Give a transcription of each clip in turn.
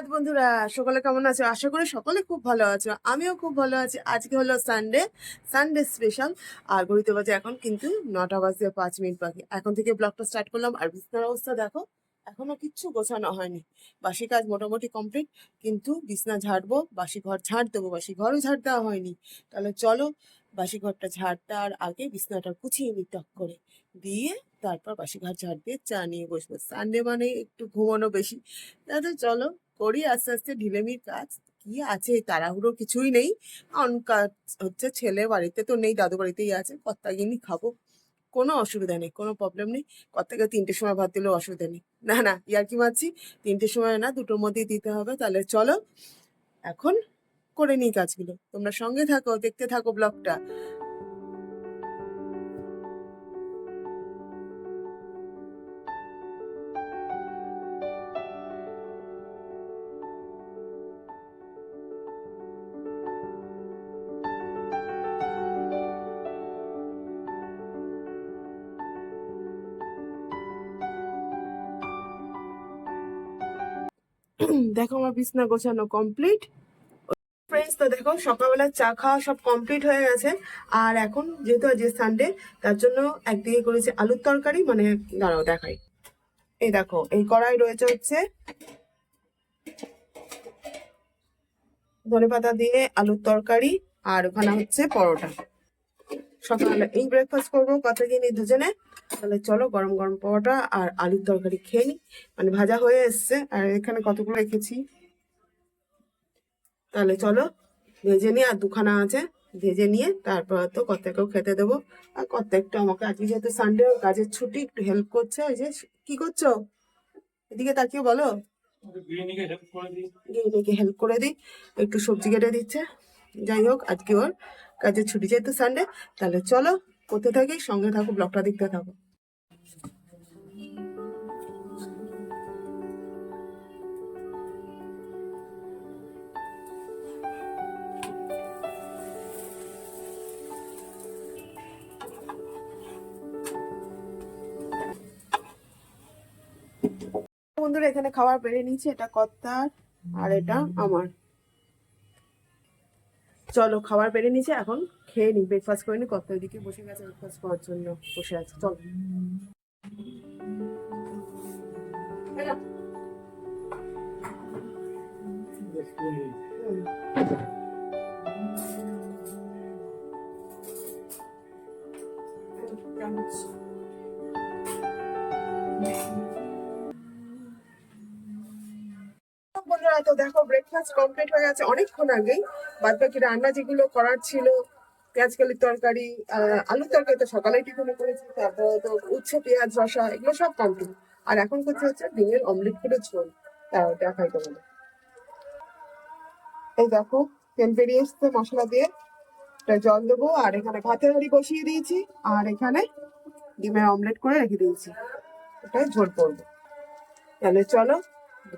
সুপ্রভাত বন্ধুরা, সকলে কেমন আছো? আশা করি সকলে খুব ভালো আছো। আমিও খুব ভালো আছি। আজকে হলো সানডে, সানডে স্পেশাল। আর ঘড়িতে বাজে এখন কিন্তু 9:05 বাকি। এখন থেকে ব্লগটা স্টার্ট করলাম। আর বিছানার অবস্থা দেখো, এখনো কিচ্ছু গোছানো হয়নি। বাসি কাজ মোটামুটি কমপ্লিট, কিন্তু বিছনা ঝাড়বো, বাসি ঘর ঝাড় দেবো। বাসি ঘরও ঝাড় দেওয়া হয়নি। তাহলে চলো বাসি ঘরটা ঝাড় দেওয়ার আগে বিছনাটা গুছিয়ে নিই টক করে দিয়ে, তারপর বাসি ঘর ঝাড় দিয়ে চা নিয়ে বসবো। সানডে মানে একটু ঘুমানো বেশি। তাহলে চলো করি আস্তে আস্তে ঢিলেমির কাজ। কি আছে, তাড়াহুড়ো কিছুই নেই। কারণ কাজ হচ্ছে, ছেলে বাড়িতে তো নেই, দাদু বাড়িতেই আছে। কর্তাগিনি খাবো, কোনো অসুবিধা নেই, কোনো প্রবলেম নেই। কর্তাকে 3টের সময় ভাত দিলেও অসুবিধা নেই। না না, ইয়ার্কি মারছি। 3টের সময় না, 2টোর মধ্যেই দিতে হবে। তাহলে চলো এখন করে নিই কাজগুলো। তোমরা সঙ্গে থাকো, দেখতে থাকো ব্লগটা। দেখো আমার বিছনা গোছানো কমপ্লিট। ফ্রেন্ডস, তো দেখো সকালবেলা চা খাওয়া সব কমপ্লিট হয়ে গেছে। আর এখন যেহেতু আজ সানডে, তার জন্য একদিকে করেছি আলুর তরকারি, মানে দাঁড়াও দেখাই। এই দেখো, এই কড়াই রয়েছে হচ্ছে ধনেপাতা দিয়ে আলুর তরকারি, আর ওখানে হচ্ছে পরোটা। সকালবেলা এই ব্রেকফাস্ট করবো কতদিনই দুজনে। তাহলে চলো গরম গরম পরোটা আর আলুর তরকারি খেয়ে নিই। মানে ভাজা হয়ে এসছে, আর এখানে কতগুলো রেখেছি। তাহলে চলো ভেজে নিই, আর দুখানা আছে, ভেজে নিয়ে তারপর তো কর্তাকেও খেতে দেবো। আর কর্তা একটু আমাকে আজকে যেহেতু সানডে, কাজের ছুটি, একটু হেল্প করছে। ওই যে, কি করছো? এদিকে তাকিয়ে বলো। গৃহিণীকে হেল্প করে দিই, একটু সবজি কেটে দিচ্ছে। যাই হোক, আজকে ওর কাজের ছুটি যেহেতু সানডে। তাহলে চলো করতে থাকি, সঙ্গে থাকো, ব্লগটা দেখতে থাকো। বন্ধুরা, এখানে খাবার বেড়ে নিয়েছি। এটা কর্তার আর এটা আমার। চলো খাবার বেড়ে নিয়েছি, এখন খেয়ে নি, ব্রেকফাস্ট করে নি। কর্তা ওইদিকে বসে গেছে ব্রেকফাস্ট করার জন্য, বসে আছে। চলো। বন্ধুরা, তো দেখো ব্রেকফাস্ট কমপ্লিট হয়ে গেছে অনেকক্ষণ আগেই। বাদ বাকি রান্না যেগুলো করার ছিল, পেঁয়াজ কলির তরকারি, আলুর তরকারি তো সকালেই টিফিনে করেছি। তারপরে তো উচ্ছে পেঁয়াজ রসা, এগুলো সব কমপ্লিট। আর এখন করছে হচ্ছে ডিমের অমলেট করে ঝোল। তাও দেখাই তোমাদের। এই দেখো, তেল বেরিয়ে এসছে মশলা দিয়ে। এটা জল দেবো, আর এখানে ভাতের হাঁড়ি বসিয়ে দিয়েছি, আর এখানে ডিমের অমলেট করে রেখে দিয়েছি। এটাই ঝোল করবো। তাহলে চলো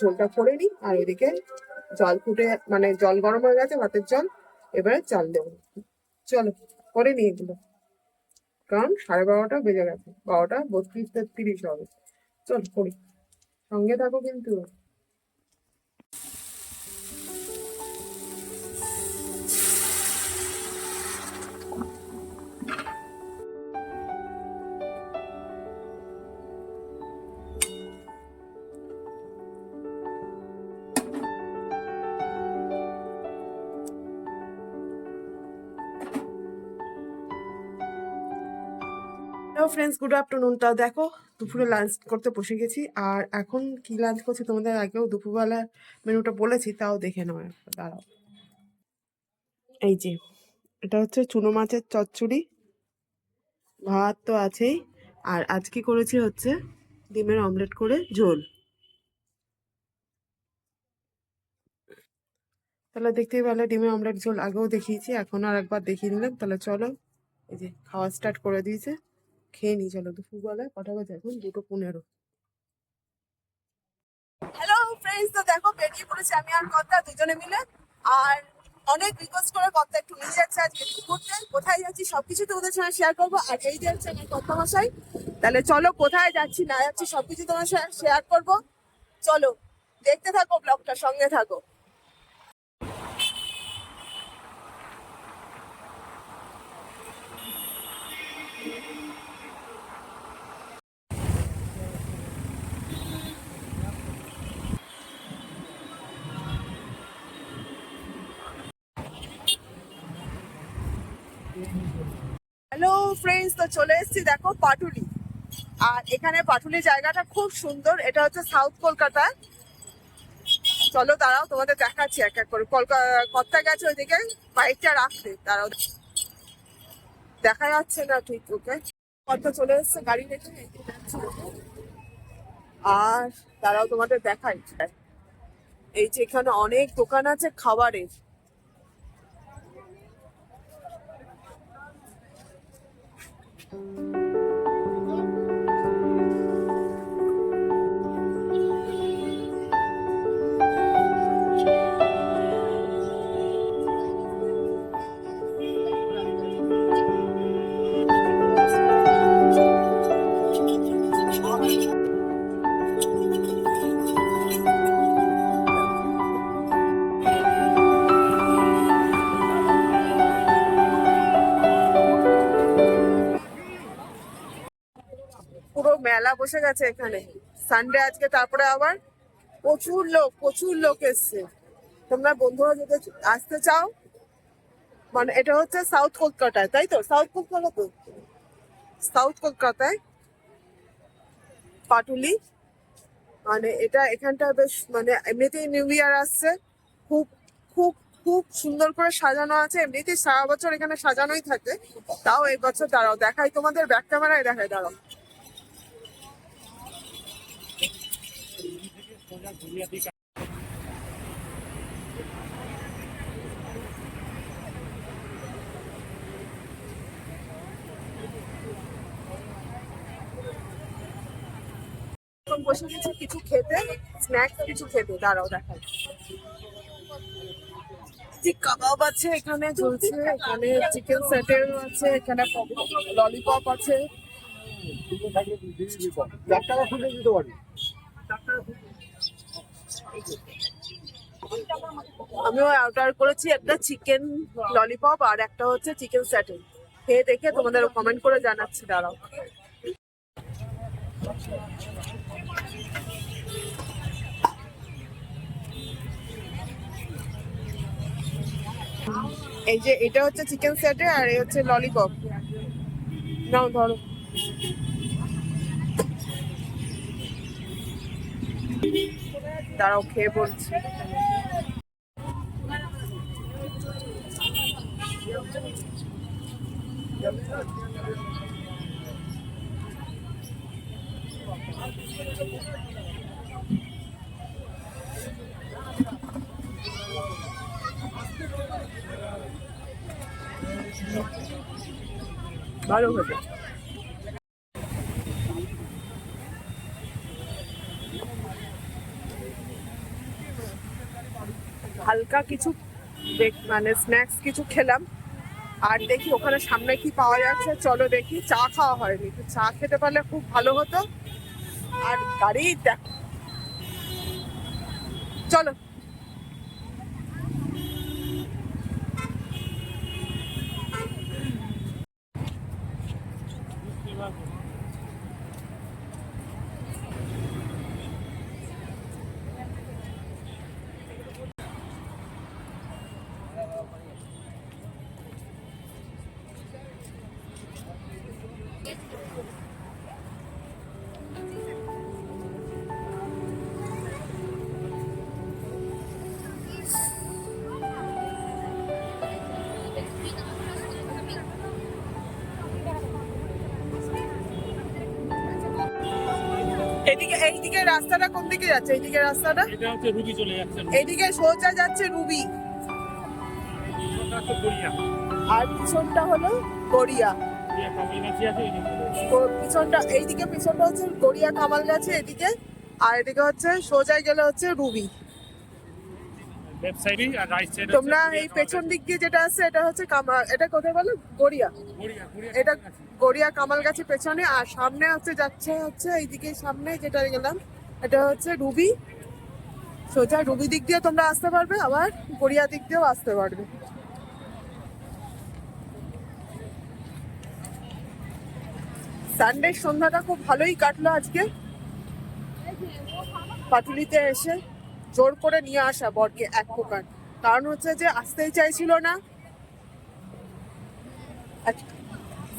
ঝোলটা করে নিই। আর এদিকে জল ফুটে, মানে জল গরম হয়ে গেছে, ভাতের জল। এবারে চাল দেবো। চলো করে নিই এগুলো, কারণ 12:30 বেজে গেছে, 12:32-33 হবে। চল করি, সঙ্গে থাকো কিন্তু। Hello friends, good afternoon. তা দেখো দুপুরে লাঞ্চ করতে বসে গেছি। আর এখন কি লাঞ্চ করছি তোমাদের আগেও দুপুরবেলা মেনুটা বলেছি, তাও দেখে নাও একবার, দাঁড়াও। এই যে, এটা হচ্ছে চুনো মাছের চচ্চড়ি, ভাত তো আছেই। আর আজকে করেছি হচ্ছে ডিমের অমলেট করে ঝোল। তাহলে দেখতেই পেলে ডিমের অমলেট ঝোল আগেও দেখিয়েছি, এখন আর একবার দেখিয়ে নিলাম। তাহলে চলো, এই যে খাওয়া স্টার্ট করে দিয়েছে, খেয়ে নিই। চলো, দুপুরবেলায় কটা বাজে এখন? 2:15। হ্যালো ফ্রেন্ডস, তো দেখো বেরিয়ে পড়েছি আমি আর কর্তা দুজনে মিলে। আর অনেক রিকোয়েস্ট করে কর্তা একটু নিয়ে যাচ্ছে আজকে ঘুরতে। কোথায় যাচ্ছি সবকিছু তোমাদের সঙ্গে শেয়ার করবো। আর এই যে হচ্ছে আমার কর্তা মশাই। তাহলে চলো কোথায় যাচ্ছি না যাচ্ছি সবকিছু তোমার সঙ্গে শেয়ার করবো। চলো। দেখতে থাকো ব্লগটা, সঙ্গে থাকো। হ্যালো ফ্রেন্ডস, তো চলে এসেছি দেখো পাটুলি। আর এখানে পাটুলি জায়গাটা খুব সুন্দর। এটা হচ্ছে সাউথ কলকাতা। চলো দাঁড়াও, তোমাদের দেখাচ্ছি এক এক করে। কলকাতা গেছে ওইদিকে, বাইকটা রাখতে দাঁড়াও, দেখা যাচ্ছে না ঠিক। ওকে, কত চলে এসছে গাড়ি রেখে। আর দাঁড়াও তোমাদের দেখাই। এই যে এখানে অনেক দোকান আছে খাবারের। পুরো মেলা বসে গেছে এখানে, সানডে আজকে। তারপরে আবার প্রচুর লোক এসছে। তোমরা বন্ধুরা যদি আসতে চাও, মানে এটা হচ্ছে সাউথ কলকাতায়, তাই তো? সাউথ কলকাতায় পাটুলি। মানে এটা এখানটা বেশ, মানে এমনিতেই নিউ ইয়ার আসছে, খুব খুব খুব সুন্দর করে সাজানো আছে। এমনিতেই সারা বছর এখানে সাজানোই থাকে, তাও এই বছর দাঁড়াও দেখাই তোমাদের, ব্যাক ক্যামেরায় দেখাই, দাঁড়াও। এখন বসে গেছি কিছু খেতে, স্ন্যাক্স কিছু খেতে, দাঁড়াও দেখাই। ঠিক কাবাব আছে এখানে ঝুলছে, এখানে চিকেন স্যাটেল আছে, এখানে ললিপপ আছে। আমিও অর্ডার করেছি একটা চিকেন ললিপপ আর একটা হচ্ছে চিকেন স্যাটেল। খেয়ে দেখে তোমাদের কমেন্ট করে জানাচ্ছি, দাঁড়াও। এই যে এটা হচ্ছে চিকেন স্যাটে আর এই হচ্ছে ললিপপ। নাও ধরো। দাঁড়াও খেয়ে বলছি। ভালো হবে। হালকা কিছু মানে স্ন্যাক্স কিছু খেলাম। আর দেখি ওখানে সামনে কি পাওয়া যাচ্ছে, চলো দেখি। চা খাওয়া হয়নি, চা খেতে পারলে খুব ভালো হতো। আর গাড়ি দেখো, চলো। এদিকে এইদিকে রাস্তাটা কোন দিকে যাচ্ছে? এইদিকে রাস্তাটা এটা হচ্ছে রুবি চলে যাচ্ছে। এইদিকে সোজা যাচ্ছে রুবি, আর পিছনটা হলো গড়িয়া। তো পিছনটা এইদিকে, পিছনটা হচ্ছে গড়িয়া কামাল গাছে এদিকে, আর এদিকে হচ্ছে সোজায় গেলে হচ্ছে রুবি। তোমরা এই পেছন দিক দিয়ে যেটা আছে এটা হচ্ছে এটা কোথায় বলো? গড়িয়া। এটা গড়িয়া কামাল গাছের পেছনে। আর সামনে হচ্ছে যাচ্ছে এইদিকে, সামনে যেটা গেলাম এটা হচ্ছে রুবি। সোজা রবি দিক দিয়ে তোমরা আসতে পারবে, আবার গড়িয়া দিক দিয়েও আসতে পারবে। সানডে সন্ধ্যাটা খুব ভালোই কাটলো আজকে। পাটুলিতে এসে জোর করে নিয়ে আসা বরকে এক প্রকার, কারণ হচ্ছে যে আসতেই চাইছিল না।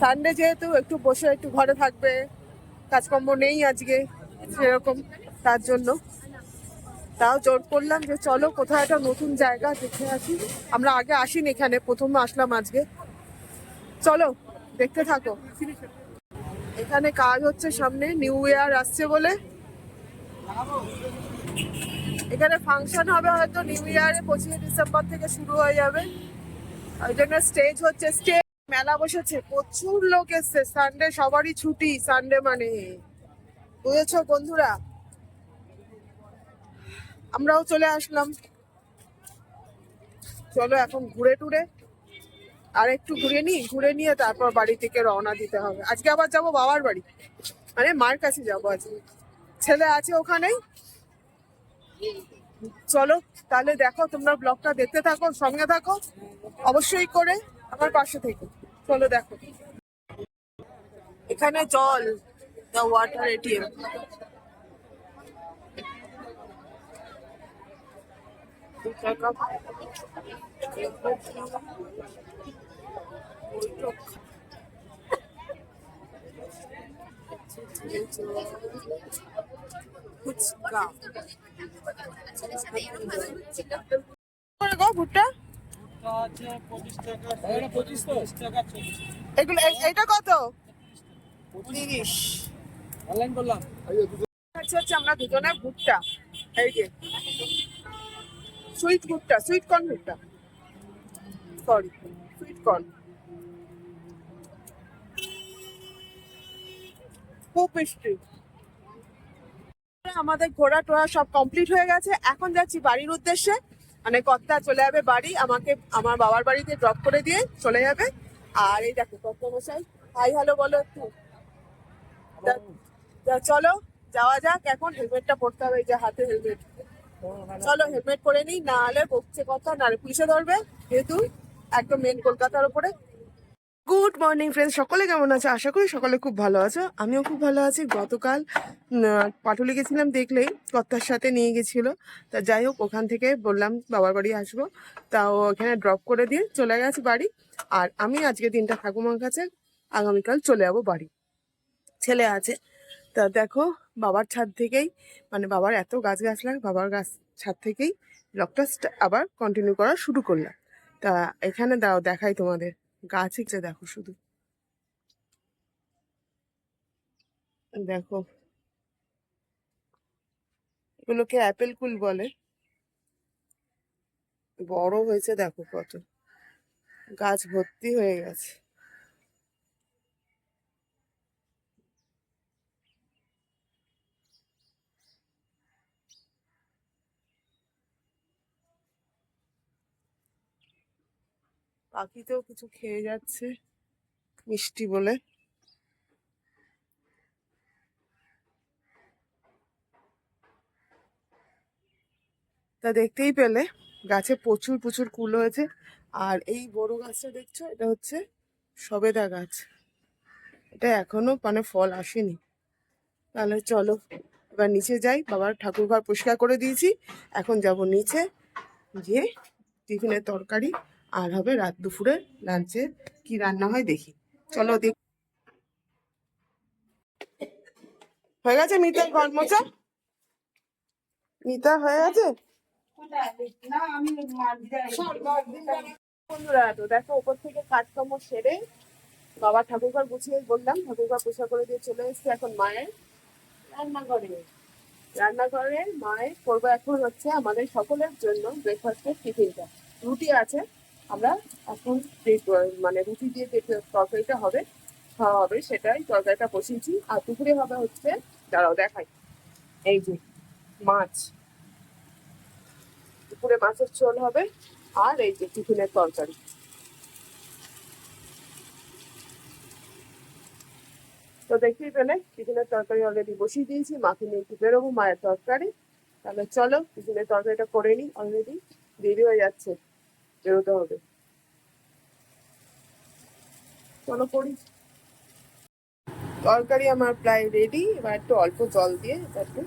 সানডে যেহেতু একটু বসে একটু ঘরে থাকবে, কাজকর্ম নেই আজকে সেরকম, তার জন্য তাও জোর করলাম যে চলো কোথাও একটা নতুন জায়গা দেখে আসি। আমরা আগে আসিনি এখানে, প্রথমে আসলাম আজকে। চলো দেখতে থাকো। এখানে কাজ হচ্ছে, সামনে নিউ ইয়ার আসছে বলে এখানে ফাংশন হবে, হয়তো নিউ ইয়ারে 25 ডিসেম্বর থেকে শুরু হয়ে যাবে। ওই জন্য স্টেজ হচ্ছে, স্টেজ মেলা বসেছে, প্রচুর লোক এসছে। সানডে সবারই ছুটি, সানডে মানে, বুঝেছো বন্ধুরা। আমরাও চলে আসলাম। চলো এখন ঘুরে টুরে আর একটু ঘুরে নিই, ঘুরে নিয়ে তারপর বাড়ি থেকে রওনা দিতে হবে। আজকে আবার যাব বাবার বাড়ি, মানে মার কাছে যাবো আজকে, ছেলে আছে ওখানেই। চলো তাহলে দেখো, তোমরা ব্লগটা দেখতে থাকো, সঙ্গে থাকো অবশ্যই করে, আমার পাশে থেকে। চলো দেখো, এখানে জল, দ্য ওয়াটার এটিএম। ফুচকা গো, ভুট্টা এগুলো, এইটা কত? 30। অনলাইন করলাম। হচ্ছে আমরা দুজনে ভুট্টা, এই যে সুইট ভুট্টা, সুইট কর্ন ভুট্টা, সরি সুইট কর্ন, খুব মিষ্টি। আমাদের ঘোরা টোরা সব কমপ্লিট হয়ে গেছে, এখন যাচ্ছি বাড়ির উদ্দেশ্যে। মানে কর্তা চলে যাবে বাড়ি, আমাকে আমার বাবার বাড়িতে ড্রপ করে দিয়ে চলে যাবে। আর এই দেখো কর্তা মশাই, হাই হ্যালো বলো একটু। চলো যাওয়া যাক, এখন হেলমেটটা পরতে হবে, এই যে হাতে হেলমেট। চলো হেলমেট পরে নিই, না হলে বকছে কথা, না পুলিশে ধরবে, যেহেতু একদম মেন কলকাতার উপরে। গুড মর্নিং ফ্রেন্ডস, সকলে কেমন আছে? আশা করি সকলে খুব ভালো আছো, আমিও খুব ভালো আছি। গতকাল পাটুলি গেছিলাম, দেখলেই কর্তার সাথে নিয়ে গেছিল। তা যাই হোক, ওখান থেকে বললাম বাবার বাড়ি আসবো, তাও ওখানে ড্রপ করে দিয়ে চলে গেছে বাড়ি। আর আমি আজকে দিনটা ঠাকুমার কাছে, আগামীকাল চলে যাবো বাড়ি। ছেলে আছে, তা দেখো বাবার ছাদ থেকেই, মানে বাবার এত গাছ গাছলা, বাবার গাছ ছাদ থেকেই ব্লগটা আবার কন্টিনিউ করা শুরু করলাম। তা এখানে দাও দেখাই তোমাদের, গাছ যে দেখো শুধু, দেখো এগুলোকে অ্যাপেল কুল বলে, বড় হয়েছে দেখো কত, গাছ ভর্তি হয়ে গেছে। পাখিতেও কিছু খেয়ে যাচ্ছে মিষ্টি বলে। তা দেখতেই পেলে গাছে প্রচুর প্রচুর কুল হয়েছে। আর এই বড় গাছটা দেখছো, এটা হচ্ছে সবেদা গাছ, এটা এখনো মানে ফল আসেনি। তাহলে চলো এবার নিচে যাই, বাবার ঠাকুর ঘর পরিষ্কার করে দিয়েছি, এখন যাব নিচে গিয়ে টিফিনের তরকারি আর হবে রাত দুপুরে লাঞ্চে কি রান্না হয় দেখি। চলো দেখ, হয়ে গেছে মিতার ঘর মোছা, মিতা হয়ে গেছে। বন্ধুরা তো দেখো, উপর থেকে কাজকর্ম সেরে বাবা ঠাকুর ঘর গুছিয়ে বললাম, ঠাকুর ঘর পরিষ্কার করে দিয়ে চলে এসেছি এখন মায়ের রান্নাঘরে। রান্নাঘরে মায়ের করবো এখন হচ্ছে আমাদের সকলের জন্য ব্রেকফাস্টের টিফিনটা। রুটি আছে, আমরা এখন মানে রুটি দিয়ে যে তরকারিটা হবে, খাওয়া হবে, সেটাই তরকারিটা বসিয়েছি। আর দুপুরে হবে হচ্ছে, দাঁড়াও দেখাই, এই যে মাছ, দুপুরে মাছের ঝোল হবে। আর এই যে টিফিনের তরকারি, তো দেখতেই পেলে টিফিনের তরকারি অলরেডি বসিয়ে দিয়েছি, মাকে নিয়ে একটু বেরোবো মায়ের তরকারি। তাহলে চলো টিফিনের তরকারিটা করে নিই, অলরেডি দেরি হয়ে যাচ্ছে, বেরোতে হবে। চলো করি। তরকারি আমার প্রায় রেডি, এবার একটু অল্প জল দিয়ে একটু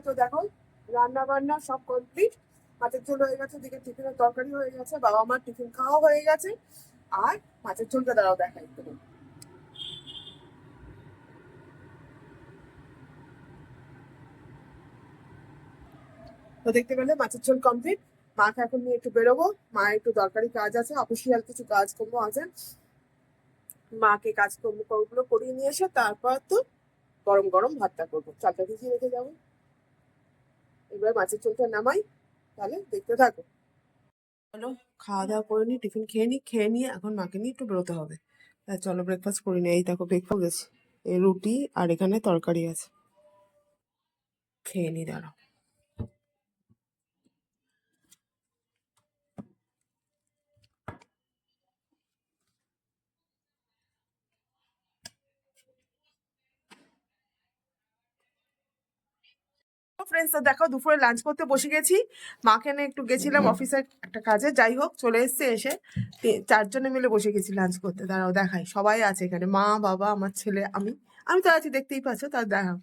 তো দেখো রান্না বান্না সব কমপ্লিট। মাছের ঝোল হয়ে গেছে, দিকে টিফিনের তরকারি হয়ে গেছে, বাবা মার টিফিন খাওয়া হয়ে গেছে। আর মাছের ঝোলটা দাঁড়াও দেখাই একটু। তো দেখতে পেলে মাছের ঝোল কমপ্লিট। মাকে এখন নিয়ে একটু বেরোবো, মা একটু দরকারি কাজ আছে, অফিসিয়াল কিছু কাজকর্ম আছে, মাকে কাজকর্মগুলো করিয়ে নিয়ে এসে তারপর তো গরম গরম ভাতটা করবো, চালটা ভিজিয়ে রেখে যাবো। এবার মাছের ঝোলটা নামাই, তাহলে দেখতে থাকো। চলো খাওয়া দাওয়া করে নি, টিফিন খেয়ে নি, খেয়ে নিয়ে এখন মাকে নিয়ে একটু বেরোতে হবে। চলো ব্রেকফাস্ট করে নি। এই দেখো ব্রেকফাস্ট গেছে, এই রুটি আর এখানে তরকারি আছে, খেয়ে নি দাঁড়াও। ফ্রেন্ডস তো দেখো দুপুরে লাঞ্চ করতে বসে গেছি। মাকে নিয়ে একটু গেছিলাম অফিসের একটা কাজে, যাই হোক চলে এসছে, এসে চারজনে মিলে বসে গেছি লাঞ্চ করতে। দাঁড়াও দেখাই, সবাই আছে এখানে, মা বাবা আমার ছেলে আমি, আমি তো আছি দেখতেই পাচ্ছ। তার দেখাও,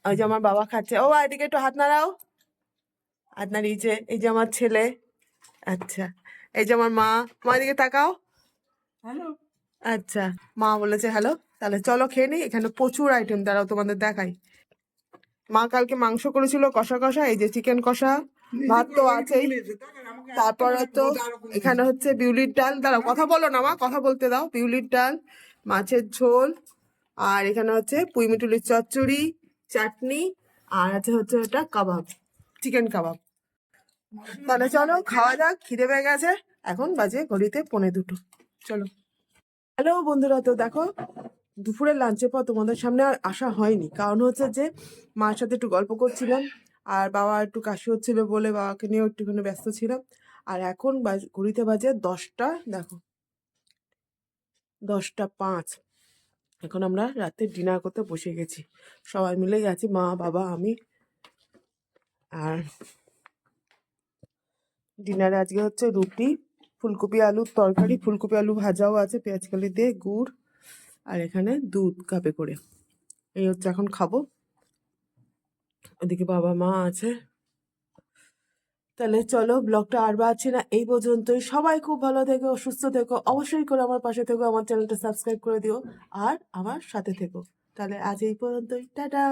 ওই যে আমার বাবা খাচ্ছে, ও এদিকে একটু হাত নাড়াও, হাত নাড়িয়েছে। এই যে আমার ছেলে, আচ্ছা, এই যে আমার মা, মা এদিকে তাকাও, হ্যালো, আচ্ছা, মা বলেছে হ্যালো। তাহলে চলো খেয়ে নিই, এখানে প্রচুর আইটেম, দাঁড়াও তোমাদের দেখাই। মা কালকে মাংস করেছিল কষা কষা, এই যে চিকেন কষা, ভাত তো আছেই, তারপরে তো এখানে হচ্ছে বিউলির ডাল, দাঁড়াও কথা বলো না মা, কথা বলতে দাও, বিউলির ডাল, মাছের ঝোল, আর এখানে হচ্ছে পুঁই মিটুলির চচ্চড়ি, চাটনি, আর আছে হচ্ছে ওটা কাবাব, চিকেন কাবাব। তাহলে চলো খাওয়া যাক, খিদে পেয়ে গেছে, এখন বাজে ঘড়িতে 1:45। চলো। হ্যালো বন্ধুরা, তো দেখো দুপুরের লাঞ্চের পর তোমাদের সামনে আর আসা হয়নি, কারণ হচ্ছে যে মার সাথে একটু গল্প করছিলাম, আর বাবা একটু কাশি হচ্ছিল বলে বাবাকে নিয়েও একটুখানি ব্যস্ত ছিলাম। আর এখন ঘড়িতে বাজে 10টা, দেখো 10টা 5। এখন আমরা রাতে ডিনার করতে বসে গেছি, সবাই মিলেই আছি, মা বাবা আমি। আর ডিনারে আজকে হচ্ছে রুটি, ফুলকপি আলুর তরকারি, ফুলকপি আলু ভাজাও আছে পেঁয়াজ কালি দিয়ে, গুড়, আর এখানে দুধ কাপে করে। এই হচ্ছে এখন খাবো, ওদিকে বাবা মা আছে। তাহলে চলো ব্লগটা আর বাড়ছি না, এই পর্যন্তই। সবাই খুব ভালো থেকো, সুস্থ থেকো, অবশ্যই করে আমার পাশে থেকো, আমার চ্যানেলটা সাবস্ক্রাইব করে দিও, আর আমার সাথে থেকো। তাহলে আজ এই পর্যন্তই, টাটা।